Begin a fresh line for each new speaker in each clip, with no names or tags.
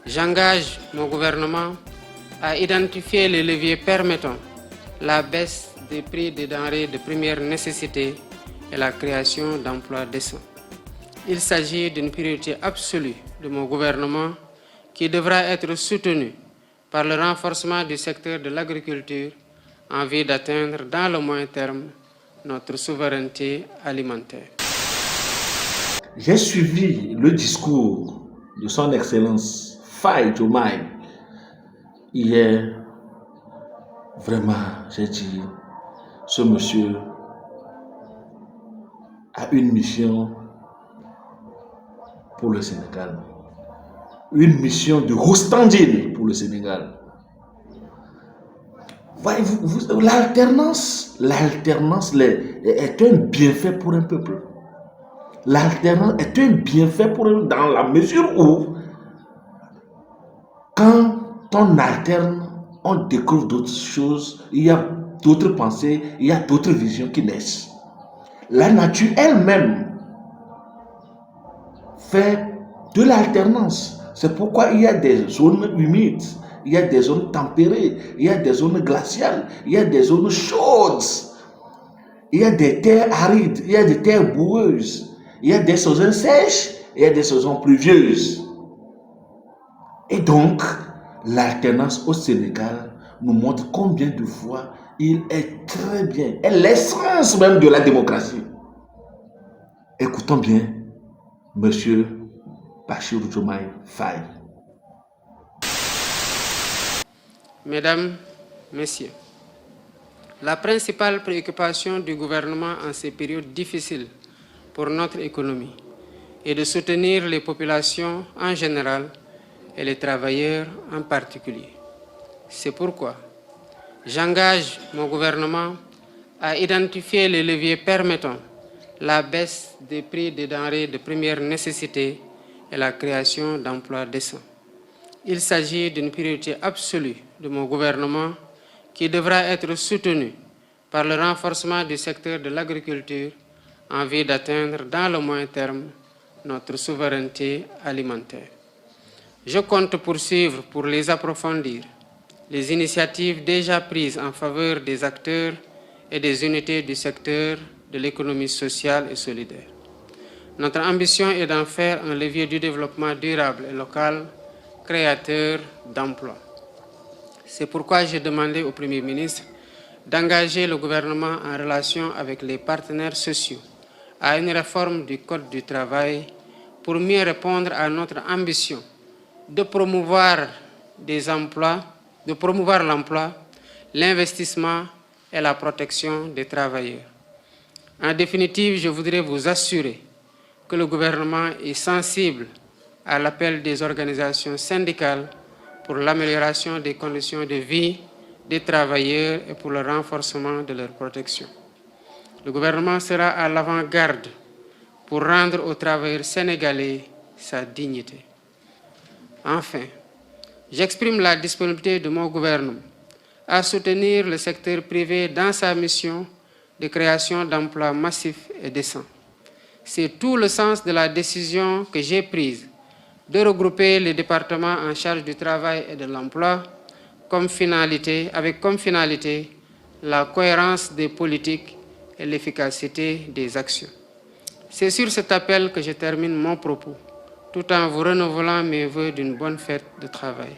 J'engage mon gouvernement à identifier les leviers permettant la baisse des prix des denrées de première nécessité et la création d'emplois décents. Il s'agit d'une priorité absolue de mon gouvernement qui devra être soutenue par le renforcement du secteur de l'agriculture en vue d'atteindre dans le moyen terme notre souveraineté alimentaire.
J'ai suivi le discours de son Excellence Faye Diomaye hier. Vraiment, j'ai dit, ce monsieur a une mission pour le Sénégal. Une mission de Roustandine pour le Sénégal. Voyez-vous, l'alternance est un bienfait pour un peuple. L'alternance est un bienfait dans la mesure où, quand on alterne, on découvre d'autres choses, il y a d'autres pensées, il y a d'autres visions qui naissent. La nature elle-même fait de l'alternance. C'est pourquoi il y a des zones humides, il y a des zones tempérées, il y a des zones glaciales, il y a des zones chaudes, il y a des terres arides, il y a des terres boueuses, il y a des saisons sèches, il y a des saisons pluvieuses. Et donc, l'alternance au Sénégal nous montre combien de fois il est très bien, est l'essence même de la démocratie. Écoutons bien, Monsieur Bassirou Diomaye Faye.
Mesdames, Messieurs, la principale préoccupation du gouvernement en ces périodes difficiles pour notre économie est de soutenir les populations en général et les travailleurs en particulier. C'est pourquoi j'engage mon gouvernement à identifier les leviers permettant la baisse des prix des denrées de première nécessité et la création d'emplois décents. Il s'agit d'une priorité absolue de mon gouvernement qui devra être soutenue par le renforcement du secteur de l'agriculture en vue d'atteindre dans le moyen terme notre souveraineté alimentaire. Je compte poursuivre pour les approfondir les initiatives déjà prises en faveur des acteurs et des unités du secteur de l'économie sociale et solidaire. Notre ambition est d'en faire un levier du développement durable et local, créateur d'emplois. C'est pourquoi j'ai demandé au Premier ministre d'engager le gouvernement en relation avec les partenaires sociaux à une réforme du Code du travail pour mieux répondre à notre ambition de promouvoir l'emploi, l'investissement et la protection des travailleurs. En définitive, je voudrais vous assurer que le gouvernement est sensible à l'appel des organisations syndicales pour l'amélioration des conditions de vie des travailleurs et pour le renforcement de leur protection. Le gouvernement sera à l'avant-garde pour rendre aux travailleurs sénégalais sa dignité. Enfin, j'exprime la disponibilité de mon gouvernement à soutenir le secteur privé dans sa mission de création d'emplois massifs et décents. C'est tout le sens de la décision que j'ai prise de regrouper les départements en charge du travail et de l'emploi avec comme finalité la cohérence des politiques et l'efficacité des actions. C'est sur cet appel que je termine mon propos, tout en vous renouvelant mes vœux d'une bonne fête de travail.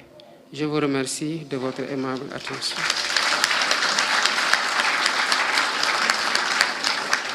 Je vous remercie de votre aimable attention.